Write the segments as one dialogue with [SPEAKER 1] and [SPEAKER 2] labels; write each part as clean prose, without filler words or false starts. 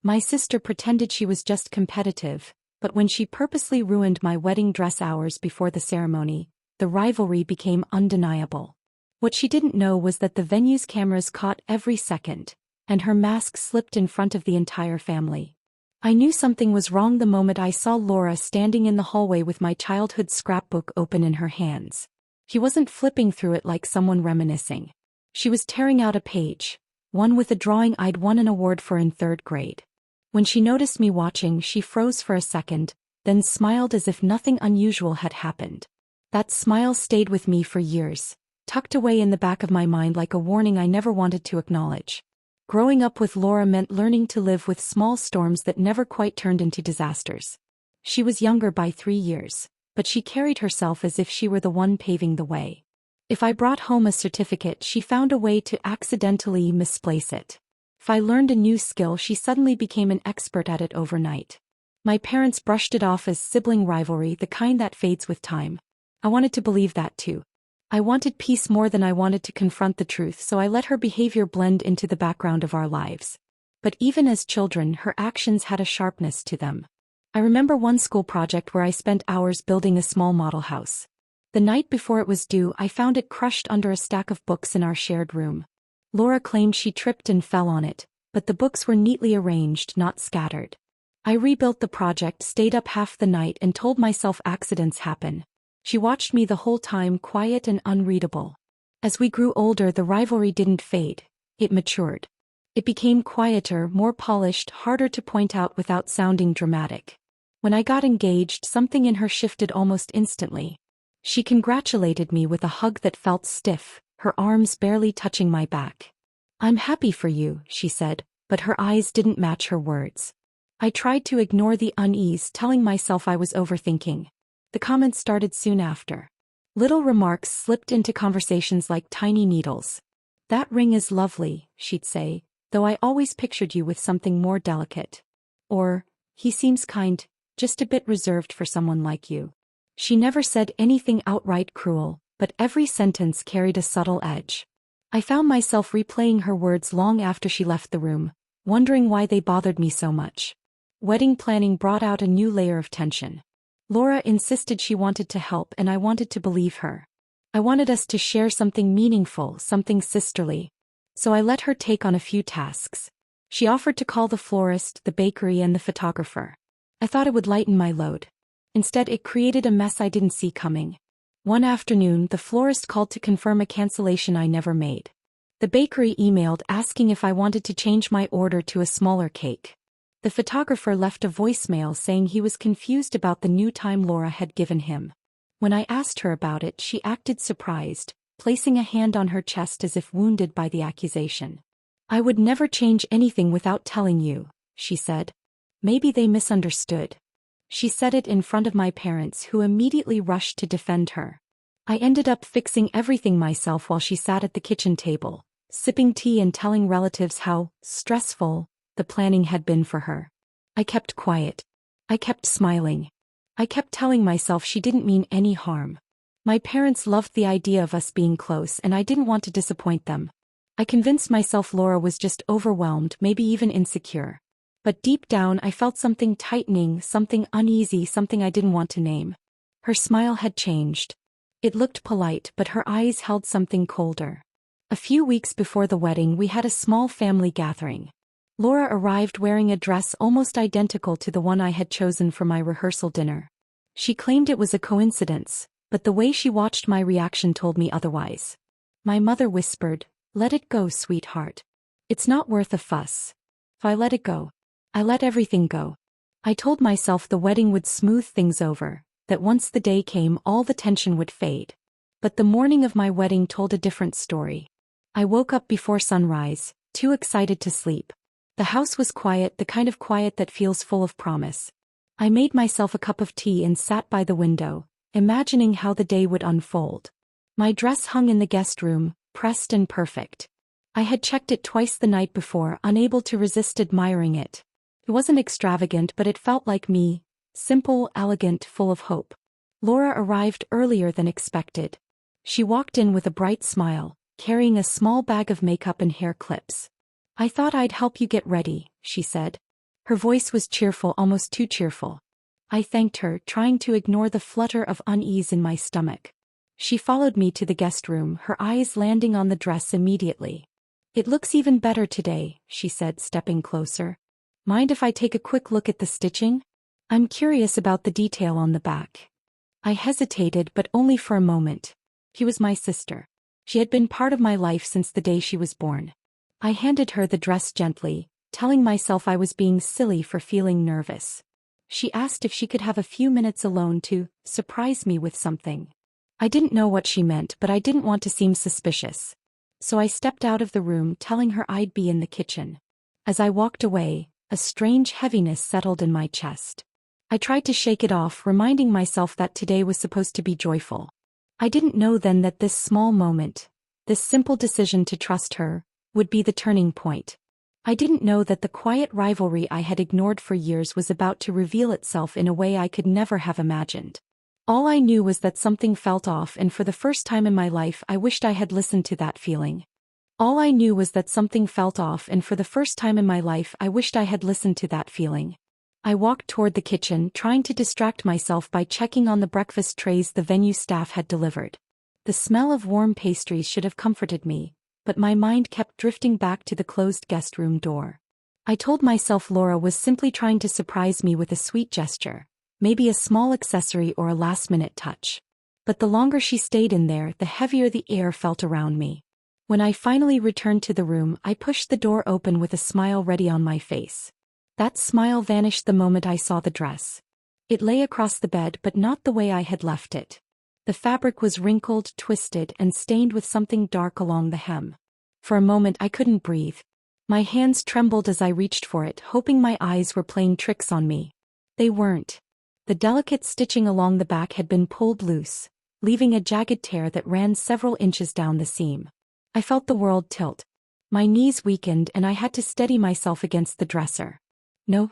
[SPEAKER 1] My sister pretended she was just competitive, but when she purposely ruined my wedding dress hours before the ceremony, the rivalry became undeniable. What she didn't know was that the venue's cameras caught every second, and her mask slipped in front of the entire family. I knew something was wrong the moment I saw Laura standing in the hallway with my childhood scrapbook open in her hands. She wasn't flipping through it like someone reminiscing. She was tearing out a page, one with a drawing I'd won an award for in 3rd grade. When she noticed me watching, she froze for a second, then smiled as if nothing unusual had happened. That smile stayed with me for years, tucked away in the back of my mind like a warning I never wanted to acknowledge. Growing up with Laura meant learning to live with small storms that never quite turned into disasters. She was younger by 3 years, but she carried herself as if she were the one paving the way. If I brought home a certificate, she found a way to accidentally misplace it. If I learned a new skill, she suddenly became an expert at it overnight. My parents brushed it off as sibling rivalry, the kind that fades with time. I wanted to believe that too. I wanted peace more than I wanted to confront the truth, so I let her behavior blend into the background of our lives. But even as children, her actions had a sharpness to them. I remember one school project where I spent hours building a small model house. The night before it was due, I found it crushed under a stack of books in our shared room. Laura claimed she tripped and fell on it, but the books were neatly arranged, not scattered. I rebuilt the project, stayed up half the night, and told myself accidents happen. She watched me the whole time, quiet and unreadable. As we grew older, the rivalry didn't fade, it matured. It became quieter, more polished, harder to point out without sounding dramatic. When I got engaged, something in her shifted almost instantly. She congratulated me with a hug that felt stiff, her arms barely touching my back. "I'm happy for you," she said, but her eyes didn't match her words. I tried to ignore the unease, telling myself I was overthinking. The comments started soon after. Little remarks slipped into conversations like tiny needles. "That ring is lovely," she'd say, "though I always pictured you with something more delicate." Or, "He seems kind, just a bit reserved for someone like you." She never said anything outright cruel, but every sentence carried a subtle edge. I found myself replaying her words long after she left the room, wondering why they bothered me so much. Wedding planning brought out a new layer of tension. Laura insisted she wanted to help, and I wanted to believe her. I wanted us to share something meaningful, something sisterly. So I let her take on a few tasks. She offered to call the florist, the bakery, and the photographer. I thought it would lighten my load. Instead, it created a mess I didn't see coming. One afternoon, the florist called to confirm a cancellation I never made. The bakery emailed asking if I wanted to change my order to a smaller cake. The photographer left a voicemail saying he was confused about the new time Laura had given him. When I asked her about it, she acted surprised, placing a hand on her chest as if wounded by the accusation. "I would never change anything without telling you," she said. "Maybe they misunderstood." She said it in front of my parents, who immediately rushed to defend her. I ended up fixing everything myself while she sat at the kitchen table, sipping tea and telling relatives how stressful the planning had been for her. I kept quiet. I kept smiling. I kept telling myself she didn't mean any harm. My parents loved the idea of us being close, and I didn't want to disappoint them. I convinced myself Laura was just overwhelmed, maybe even insecure. But deep down I felt something tightening, something uneasy, something I didn't want to name. Her smile had changed. It looked polite, but her eyes held something colder. A few weeks before the wedding, we had a small family gathering. Laura arrived wearing a dress almost identical to the one I had chosen for my rehearsal dinner. She claimed it was a coincidence, but the way she watched my reaction told me otherwise. My mother whispered, "Let it go, sweetheart. It's not worth a fuss." If I let it go, I let everything go. I told myself the wedding would smooth things over, that once the day came, all the tension would fade. But the morning of my wedding told a different story. I woke up before sunrise, too excited to sleep. The house was quiet, the kind of quiet that feels full of promise. I made myself a cup of tea and sat by the window, imagining how the day would unfold. My dress hung in the guest room, pressed and perfect. I had checked it twice the night before, unable to resist admiring it. It wasn't extravagant, but it felt like me, simple, elegant, full of hope. Laura arrived earlier than expected. She walked in with a bright smile, carrying a small bag of makeup and hair clips. "I thought I'd help you get ready," she said. Her voice was cheerful, almost too cheerful. I thanked her, trying to ignore the flutter of unease in my stomach. She followed me to the guest room, her eyes landing on the dress immediately. "It looks even better today," she said, stepping closer. "Mind if I take a quick look at the stitching? I'm curious about the detail on the back." I hesitated, but only for a moment. She was my sister. She had been part of my life since the day she was born. I handed her the dress gently, telling myself I was being silly for feeling nervous. She asked if she could have a few minutes alone to surprise me with something. I didn't know what she meant, but I didn't want to seem suspicious. So I stepped out of the room, telling her I'd be in the kitchen. As I walked away, a strange heaviness settled in my chest. I tried to shake it off, reminding myself that today was supposed to be joyful. I didn't know then that this small moment, this simple decision to trust her, would be the turning point. I didn't know that the quiet rivalry I had ignored for years was about to reveal itself in a way I could never have imagined. All I knew was that something felt off, and for the first time in my life I wished I had listened to that feeling. All I knew was that something felt off, and for the first time in my life I wished I had listened to that feeling. I walked toward the kitchen, trying to distract myself by checking on the breakfast trays the venue staff had delivered. The smell of warm pastries should have comforted me, but my mind kept drifting back to the closed guest room door. I told myself Laura was simply trying to surprise me with a sweet gesture, maybe a small accessory or a last-minute touch. But the longer she stayed in there, the heavier the air felt around me. When I finally returned to the room, I pushed the door open with a smile ready on my face. That smile vanished the moment I saw the dress. It lay across the bed, but not the way I had left it. The fabric was wrinkled, twisted, and stained with something dark along the hem. For a moment I couldn't breathe. My hands trembled as I reached for it, hoping my eyes were playing tricks on me. They weren't. The delicate stitching along the back had been pulled loose, leaving a jagged tear that ran several inches down the seam. I felt the world tilt. My knees weakened and I had to steady myself against the dresser. No,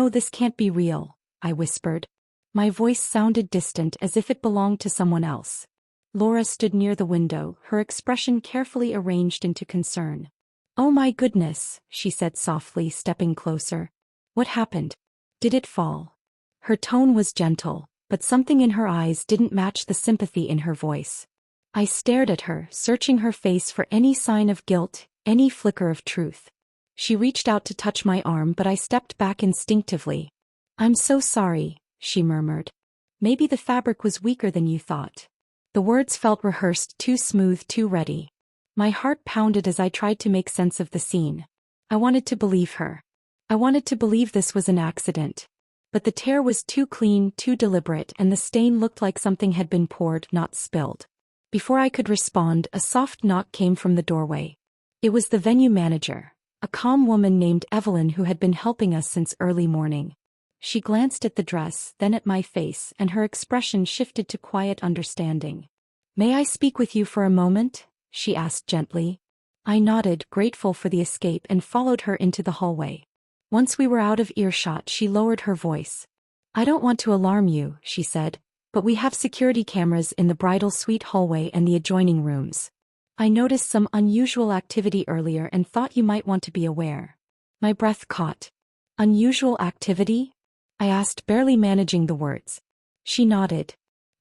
[SPEAKER 1] this can't be real," I whispered. My voice sounded distant, as if it belonged to someone else. Laura stood near the window, her expression carefully arranged into concern. "Oh my goodness," she said softly, stepping closer. "What happened? Did it fall?" Her tone was gentle, but something in her eyes didn't match the sympathy in her voice. I stared at her, searching her face for any sign of guilt, any flicker of truth. She reached out to touch my arm, but I stepped back instinctively. "I'm so sorry," she murmured. "Maybe the fabric was weaker than you thought." The words felt rehearsed, too smooth, too ready. My heart pounded as I tried to make sense of the scene. I wanted to believe her. I wanted to believe this was an accident. But the tear was too clean, too deliberate, and the stain looked like something had been poured, not spilled. Before I could respond, a soft knock came from the doorway. It was the venue manager, a calm woman named Evelyn who had been helping us since early morning. She glanced at the dress, then at my face, and her expression shifted to quiet understanding. "May I speak with you for a moment?" she asked gently. I nodded, grateful for the escape, and followed her into the hallway. Once we were out of earshot, she lowered her voice. "I don't want to alarm you," she said, "but we have security cameras in the bridal suite hallway and the adjoining rooms. I noticed some unusual activity earlier and thought you might want to be aware." My breath caught. "Unusual activity?" I asked, barely managing the words. She nodded.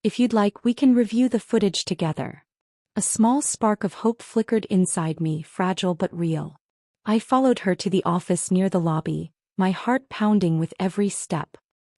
[SPEAKER 1] "If you'd like, we can review the footage together." A small spark of hope flickered inside me, fragile but real. I followed her to the office near the lobby, my heart pounding with every step.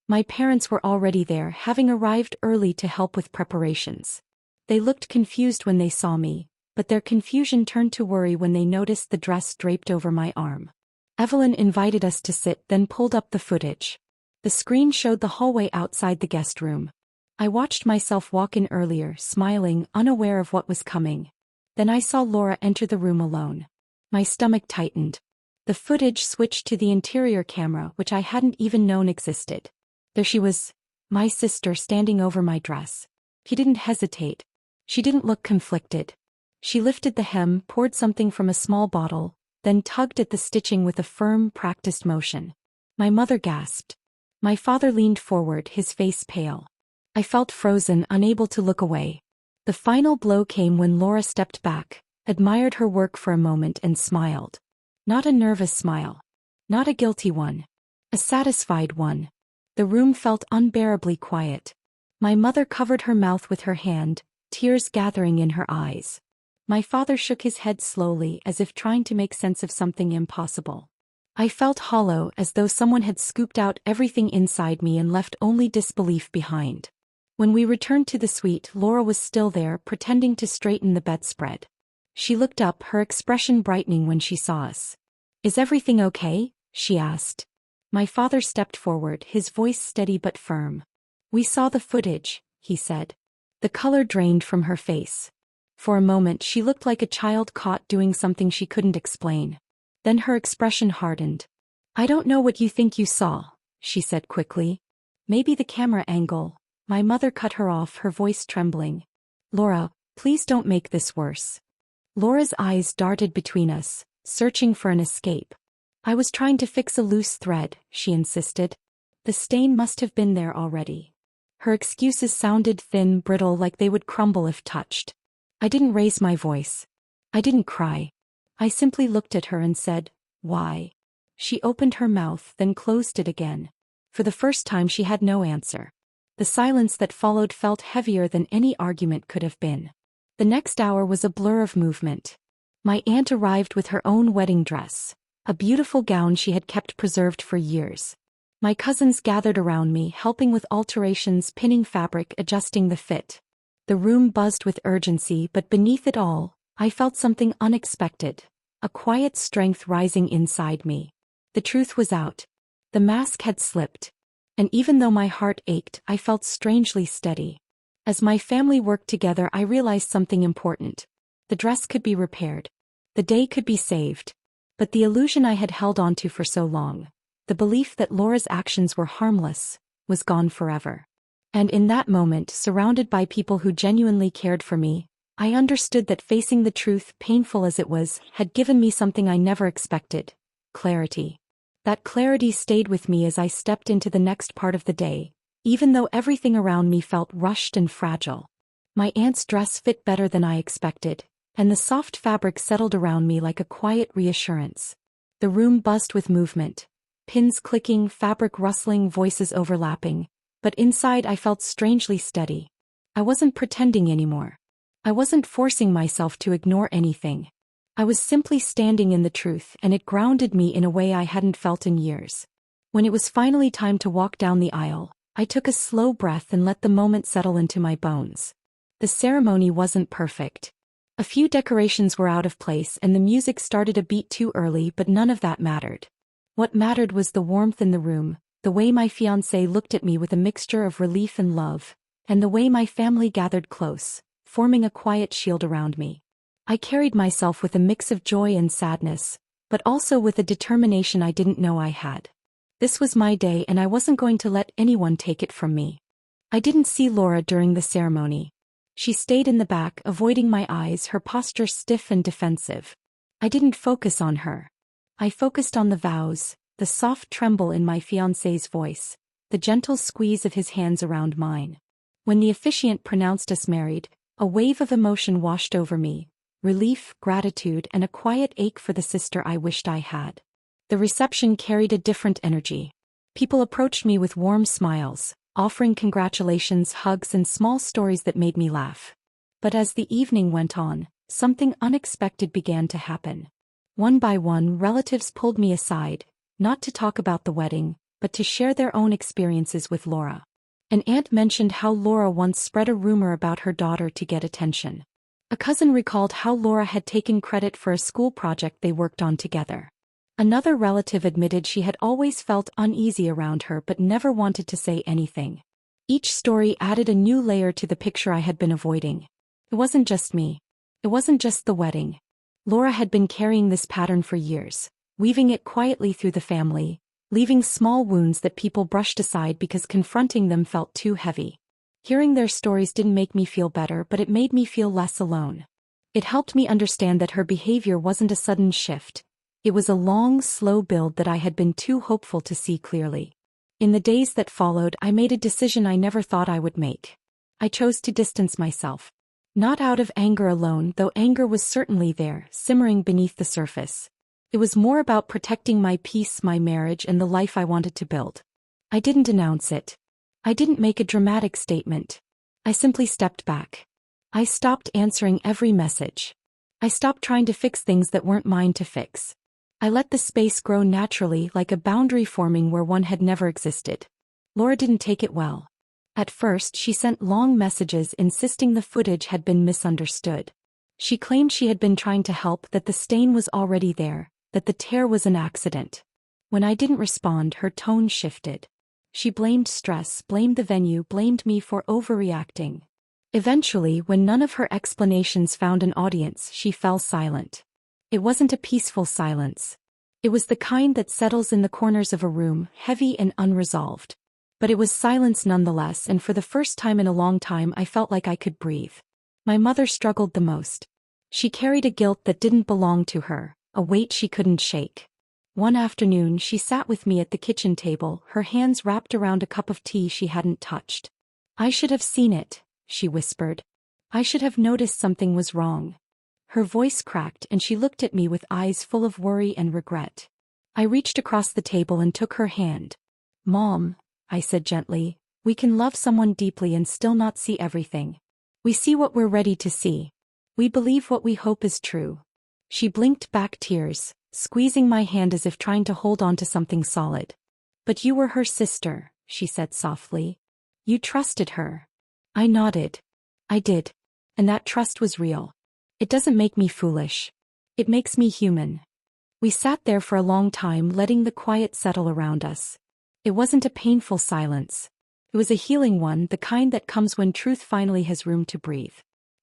[SPEAKER 1] My parents were already there, having arrived early to help with preparations. They looked confused when they saw me, but their confusion turned to worry when they noticed the dress draped over my arm. Evelyn invited us to sit, then pulled up the footage. The screen showed the hallway outside the guest room. I watched myself walk in earlier, smiling, unaware of what was coming. Then I saw Laura enter the room alone. My stomach tightened. The footage switched to the interior camera, which I hadn't even known existed. There she was, my sister, standing over my dress. She didn't hesitate. She didn't look conflicted. She lifted the hem, poured something from a small bottle, then tugged at the stitching with a firm, practiced motion. My mother gasped. My father leaned forward, his face pale. I felt frozen, unable to look away. The final blow came when Laura stepped back, admired her work for a moment, and smiled. Not a nervous smile. Not a guilty one. A satisfied one. The room felt unbearably quiet. My mother covered her mouth with her hand, tears gathering in her eyes. My father shook his head slowly as if trying to make sense of something impossible. I felt hollow, as though someone had scooped out everything inside me and left only disbelief behind. When we returned to the suite, Laura was still there, pretending to straighten the bedspread. She looked up, her expression brightening when she saw us. "Is everything okay?" she asked. My father stepped forward, his voice steady but firm. "We saw the footage," he said. The color drained from her face. For a moment she looked like a child caught doing something she couldn't explain. Then her expression hardened. "I don't know what you think you saw," she said quickly. "Maybe the camera angle." My mother cut her off, her voice trembling. "Laura, please don't make this worse." Laura's eyes darted between us, searching for an escape. "I was trying to fix a loose thread," she insisted. "The stain must have been there already." Her excuses sounded thin, brittle, like they would crumble if touched. I didn't raise my voice. I didn't cry. I simply looked at her and said, "Why?" She opened her mouth, then closed it again. For the first time she had no answer. The silence that followed felt heavier than any argument could have been. The next hour was a blur of movement. My aunt arrived with her own wedding dress, a beautiful gown she had kept preserved for years. My cousins gathered around me, helping with alterations, pinning fabric, adjusting the fit. The room buzzed with urgency, but beneath it all, I felt something unexpected, a quiet strength rising inside me. The truth was out. The mask had slipped. And even though my heart ached, I felt strangely steady. As my family worked together, I realized something important. The dress could be repaired. The day could be saved. But the illusion I had held onto for so long, the belief that Laura's actions were harmless, was gone forever. And in that moment, surrounded by people who genuinely cared for me, I understood that facing the truth, painful as it was, had given me something I never expected: clarity. That clarity stayed with me as I stepped into the next part of the day, even though everything around me felt rushed and fragile. My aunt's dress fit better than I expected, and the soft fabric settled around me like a quiet reassurance. The room buzzed with movement, pins clicking, fabric rustling, voices overlapping, but inside I felt strangely steady. I wasn't pretending anymore. I wasn't forcing myself to ignore anything. I was simply standing in the truth, and it grounded me in a way I hadn't felt in years. When it was finally time to walk down the aisle, I took a slow breath and let the moment settle into my bones. The ceremony wasn't perfect. A few decorations were out of place and the music started a beat too early, but none of that mattered. What mattered was the warmth in the room, the way my fiancé looked at me with a mixture of relief and love, and the way my family gathered close, forming a quiet shield around me. I carried myself with a mix of joy and sadness, but also with a determination I didn't know I had. This was my day and I wasn't going to let anyone take it from me. I didn't see Laura during the ceremony. She stayed in the back, avoiding my eyes, her posture stiff and defensive. I didn't focus on her. I focused on the vows, the soft tremble in my fiancé's voice, the gentle squeeze of his hands around mine. When the officiant pronounced us married, a wave of emotion washed over me. Relief, gratitude, and a quiet ache for the sister I wished I had. The reception carried a different energy. People approached me with warm smiles, offering congratulations, hugs, and small stories that made me laugh. But as the evening went on, something unexpected began to happen. One by one, relatives pulled me aside, not to talk about the wedding, but to share their own experiences with Laura. An aunt mentioned how Laura once spread a rumor about her daughter to get attention. A cousin recalled how Laura had taken credit for a school project they worked on together. Another relative admitted she had always felt uneasy around her but never wanted to say anything. Each story added a new layer to the picture I had been avoiding. It wasn't just me. It wasn't just the wedding. Laura had been carrying this pattern for years, weaving it quietly through the family, leaving small wounds that people brushed aside because confronting them felt too heavy. Hearing their stories didn't make me feel better, but it made me feel less alone. It helped me understand that her behavior wasn't a sudden shift. It was a long, slow build that I had been too hopeful to see clearly. In the days that followed, I made a decision I never thought I would make. I chose to distance myself. Not out of anger alone, though anger was certainly there, simmering beneath the surface. It was more about protecting my peace, my marriage, and the life I wanted to build. I didn't announce it. I didn't make a dramatic statement. I simply stepped back. I stopped answering every message. I stopped trying to fix things that weren't mine to fix. I let the space grow naturally, like a boundary forming where one had never existed. Laura didn't take it well. At first, she sent long messages insisting the footage had been misunderstood. She claimed she had been trying to help, that the stain was already there, that the tear was an accident. When I didn't respond, her tone shifted. She blamed stress, blamed the venue, blamed me for overreacting. Eventually, when none of her explanations found an audience, she fell silent. It wasn't a peaceful silence. It was the kind that settles in the corners of a room, heavy and unresolved. But it was silence nonetheless, and for the first time in a long time I felt like I could breathe. My mother struggled the most. She carried a guilt that didn't belong to her, a weight she couldn't shake. One afternoon she sat with me at the kitchen table, her hands wrapped around a cup of tea she hadn't touched. "I should have seen it," she whispered. "I should have noticed something was wrong." Her voice cracked and she looked at me with eyes full of worry and regret. I reached across the table and took her hand. "Mom," I said gently, "we can love someone deeply and still not see everything. We see what we're ready to see. We believe what we hope is true." She blinked back tears, squeezing my hand as if trying to hold on to something solid. "But you were her sister," she said softly. "You trusted her." I nodded. "I did. And that trust was real. It doesn't make me foolish. It makes me human." We sat there for a long time, letting the quiet settle around us. It wasn't a painful silence. It was a healing one, the kind that comes when truth finally has room to breathe.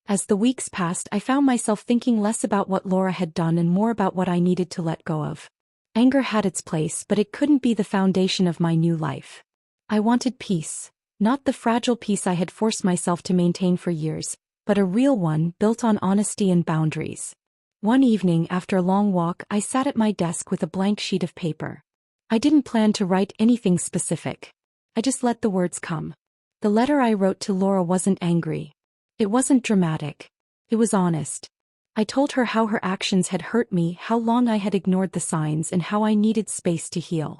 [SPEAKER 1] As the weeks passed, I found myself thinking less about what Laura had done and more about what I needed to let go of. Anger had its place, but it couldn't be the foundation of my new life. I wanted peace, not the fragile peace I had forced myself to maintain for years, but a real one built on honesty and boundaries. One evening after a long walk, I sat at my desk with a blank sheet of paper. I didn't plan to write anything specific. I just let the words come. The letter I wrote to Laura wasn't angry. It wasn't dramatic. It was honest. I told her how her actions had hurt me, how long I had ignored the signs, and how I needed space to heal.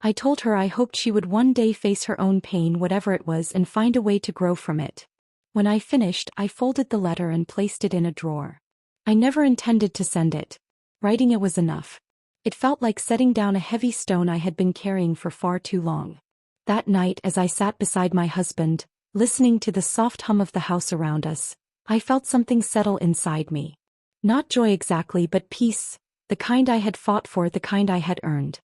[SPEAKER 1] I told her I hoped she would one day face her own pain, whatever it was, and find a way to grow from it. When I finished, I folded the letter and placed it in a drawer. I never intended to send it. Writing it was enough. It felt like setting down a heavy stone I had been carrying for far too long. That night, as I sat beside my husband, listening to the soft hum of the house around us, I felt something settle inside me. Not joy exactly, but peace, the kind I had fought for, the kind I had earned.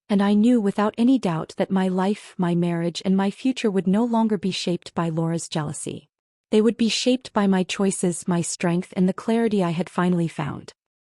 [SPEAKER 1] And I knew without any doubt that my life, my marriage, and my future would no longer be shaped by Laura's jealousy. They would be shaped by my choices, my strength, and the clarity I had finally found.